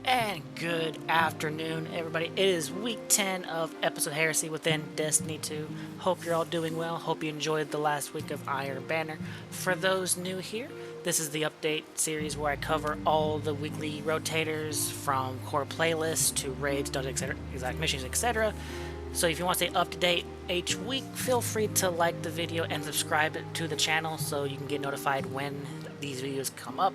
And good afternoon, everybody. It is week 10 of episode Heresy within Destiny 2. Hope you're all doing well. Hope you enjoyed the last week of Iron Banner. For those new here, this is the update series where I cover all the weekly rotators from core playlists to raids, dungeons, etc., exotic missions, etc. So if you want to stay up to date each week, feel free to like the video and subscribe to the channel so you can get notified when these videos come up.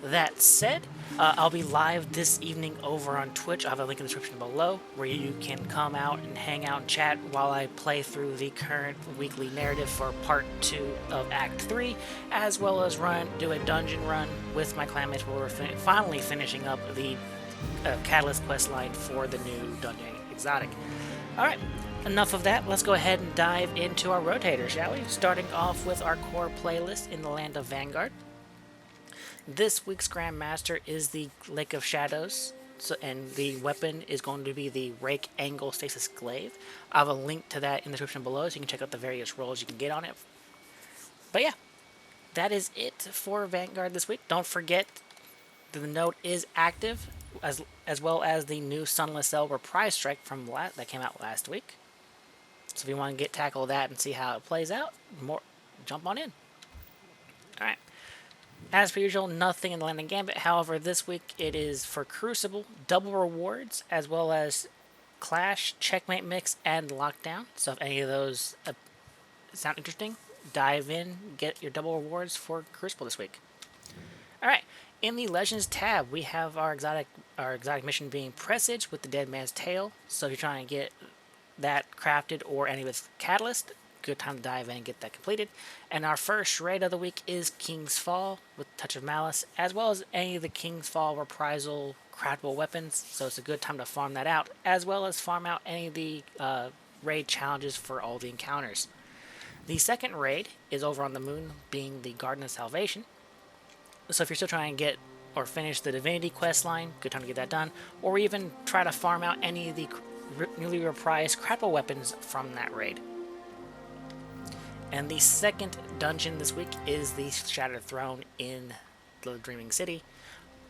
That said, I'll be live this evening over on Twitch. I'll have a link in the description below where you can come out and hang out and chat while I play through the current weekly narrative for part 2 of Act 3, as well as do a dungeon run with my clanmates where we're finally finishing up the Catalyst questline for the new Dungeon Exotic. Alright, enough of that. Let's go ahead and dive into our rotator, shall we? Starting off with our core playlist in the land of Vanguard. This week's Grandmaster is the Lake of Shadows, and the weapon is going to be the Rake Angle Stasis Glaive. I have a link to that in the description below so you can check out the various rolls you can get on it. But yeah, that is it for Vanguard this week. Don't forget that the node is active, as well as the new Sunless Cell Reprise Strike from that came out last week. So if you want to tackle that and see how it plays out, jump on in. Alright. As per usual, nothing in the Landing Gambit. However, this week it is for Crucible, double rewards, as well as Clash, Checkmate Mix, and Lockdown. So if any of those sound interesting, dive in, get your double rewards for Crucible this week. Alright, in the Legends tab, we have our exotic mission being Presage with the Dead Man's Tail. So if you're trying to get that crafted or any of its catalyst, good time to dive in and get that completed. And our first raid of the week is King's Fall with Touch of Malice, as well as any of the King's Fall reprisal craftable weapons, so it's a good time to farm that out, as well as farm out any of the raid challenges for all the encounters. The second raid is over on the moon, being the Garden of Salvation. So if you're still trying to get or finish the Divinity quest line, good time to get that done, or even try to farm out any of the newly reprised craftable weapons from that raid. And the second dungeon this week is the Shattered Throne in the Dreaming City.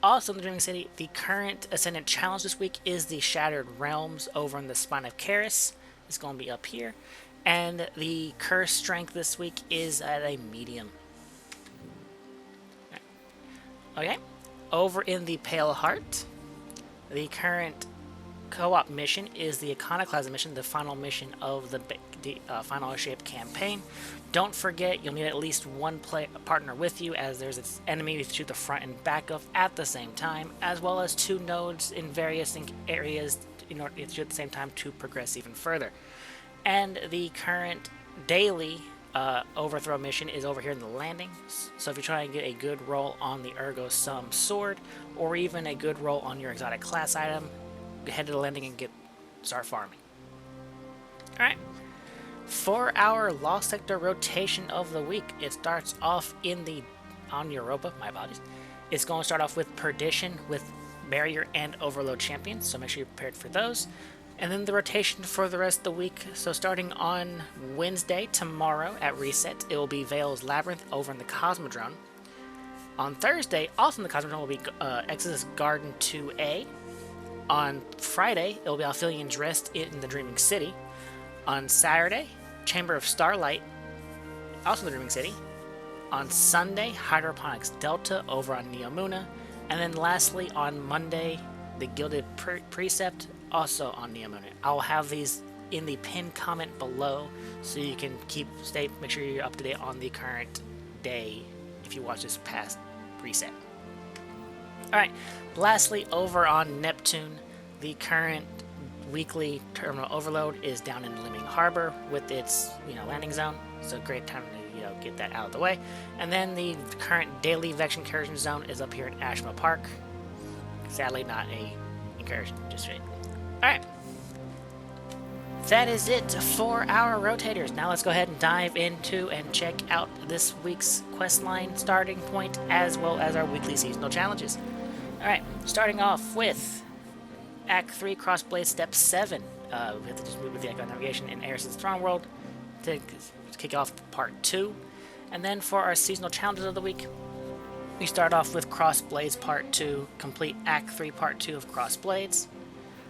Also in the Dreaming City, the current Ascendant challenge this week is the Shattered Realms over in the Spine of Karis. It's going to be up here. And the Curse Strength this week is at a medium. Okay, over in the Pale Heart, the current co-op mission is the Iconoclasm mission, the final mission of the Final Shape campaign. Don't forget, you'll need at least one partner with you, as there's an enemy to the front and back of at the same time, as well as 2 nodes in various areas in order to at the same time to progress even further. And the current daily overthrow mission is over here in the landing. So if you're trying to get a good roll on the Ergo Sum sword, or even a good roll on your exotic class item, head to the landing and start farming. Alright. For our Lost Sector rotation of the week, it starts off on Europa, my apologies. It's going to start off with Perdition with Barrier and Overload champions, so make sure you're prepared for those. And then the rotation for the rest of the week, so starting on Wednesday, tomorrow at Reset, it will be Veil's Labyrinth over in the Cosmodrome. On Thursday, also in the Cosmodrome, will be Exodus Garden 2A. On Friday, it will be Alphilian's Rest in the Dreaming City. On Saturday, Chamber of Starlight, also in the Dreaming City. On Sunday, Hydroponics Delta over on Neomuna. And then lastly, on Monday, the Gilded Precept, also on Neomuna. I'll have these in the pinned comment below, so you can make sure you're up to date on the current day if you watch this past reset. Alright, lastly, over on Neptune, the current weekly terminal overload is down in Liming Harbor with its landing zone, so great time to get that out of the way. And then the current daily Vex incursion zone is up here in Ashma Park. Sadly, not a incursion district. Alright, that is it for our rotators. Now let's go ahead and dive into and check out this week's questline starting point, as well as our weekly seasonal challenges. Alright, starting off with Act 3 Crossblade Step 7. We have to just move with the Echo Navigation in Eris's Throne World to kick off Part 2. And then for our seasonal challenges of the week, We start off with Cross Blades Part 2, complete Act 3 Part 2 of Cross Blades.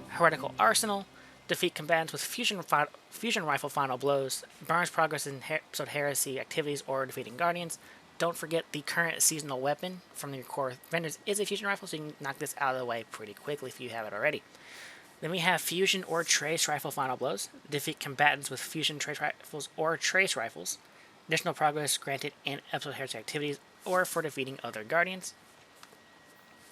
Heretical Arsenal, defeat combatants with fusion rifle final blows, burns progress in episode Heresy activities or defeating guardians. Don't forget the current seasonal weapon from your core vendors is a fusion rifle, so you can knock this out of the way pretty quickly if you have it already. Then we have fusion or trace rifle final blows, defeat combatants with fusion trace rifles or trace rifles. Additional progress granted in episode Heresy activities or for defeating other guardians.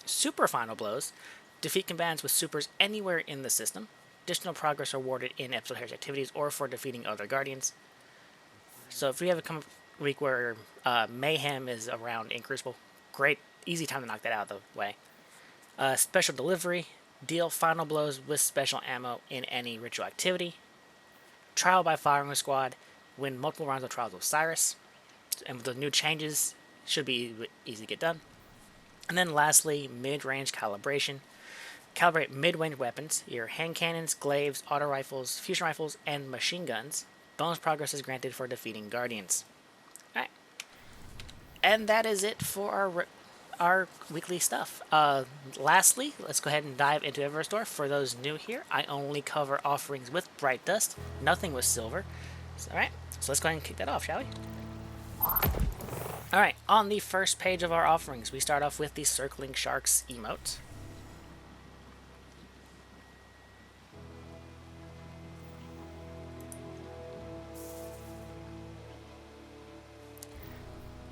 Super final blows, defeat combatants with supers anywhere in the system. Additional progress awarded in episode Heresy activities or for defeating other guardians. So if we have a week where Mayhem is around in Crucible, great, easy time to knock that out of the way. Special delivery, deal final blows with special ammo in any ritual activity. Trial by firing squad, win multiple rounds of Trials of Osiris. And with the new changes, should be easy to get done. And then lastly, mid-range calibration. Calibrate mid-range weapons, your hand cannons, glaives, auto rifles, fusion rifles, and machine guns. Bonus progress is granted for defeating guardians. Alright. And that is it for our weekly stuff. Lastly, let's go ahead and dive into Eververse Store. For those new here, I only cover offerings with bright dust, nothing with silver. Alright, so let's go ahead and kick that off, shall we? Alright, on the first page of our offerings, we start off with the Circling Sharks emote.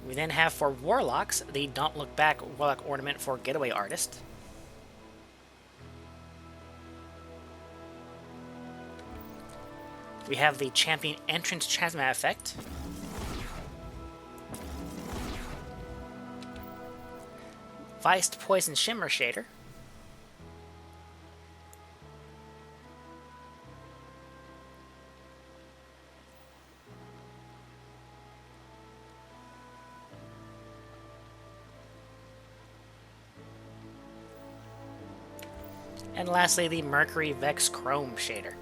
We then have for Warlocks, the Don't Look Back Warlock ornament for Getaway Artist. We have the Champion Entrance Chasma effect. Viced Poison Shimmer shader. And lastly, the Mercury Vex Chrome shader.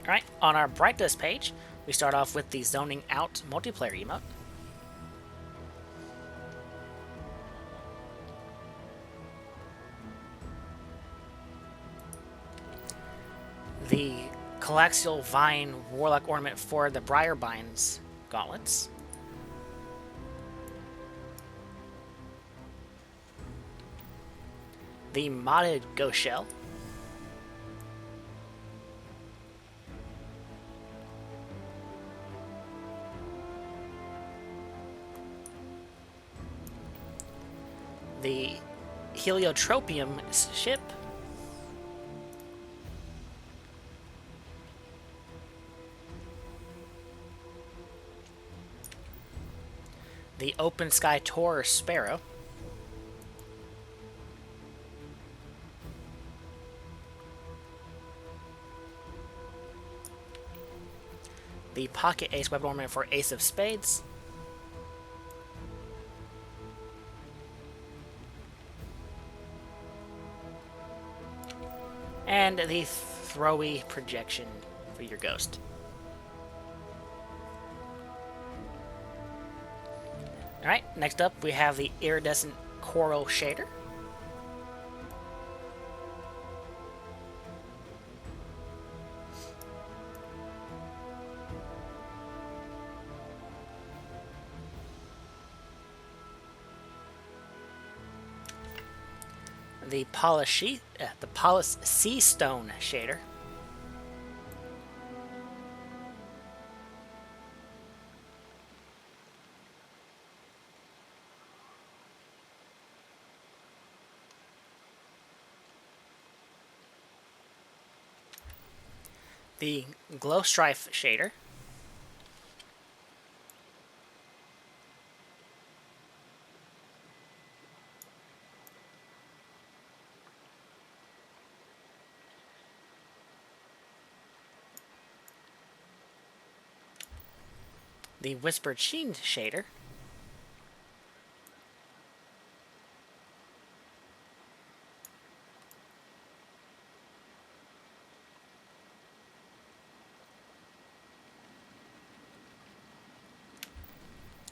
Alright, on our Bright Dust page, we start off with the Zoning Out multiplayer emote. The Coaxial Vine Warlock ornament for the Briarbind's gauntlets. The modded Ghost Shell. The Heliotropium ship. The Open Sky Tor Sparrow. The Pocket Ace weapon ornament for Ace of Spades. And the Throwy projection for your ghost. Alright, next up we have the Iridescent Coral shader. The Polis Sea Stone shader. The Glow Strife shader. The Whispered Sheen shader.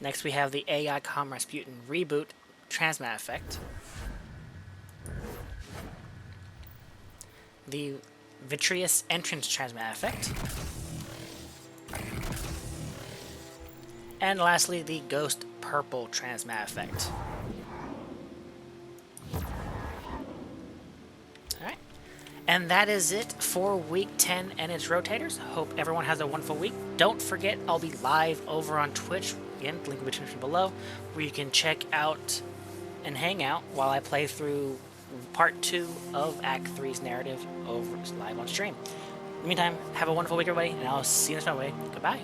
Next we have the AI Com Rasputin Reboot Transmat effect. The Vitreous Entrance Transmat effect. And lastly, the Ghost Purple Transmat effect. Alright. And that is it for week 10 and its rotators. Hope everyone has a wonderful week. Don't forget, I'll be live over on Twitch. Again, link in the description below, where you can check out and hang out while I play through part 2 of Act 3's narrative over live on stream. In the meantime, have a wonderful week, everybody, and I'll see you next time. Goodbye.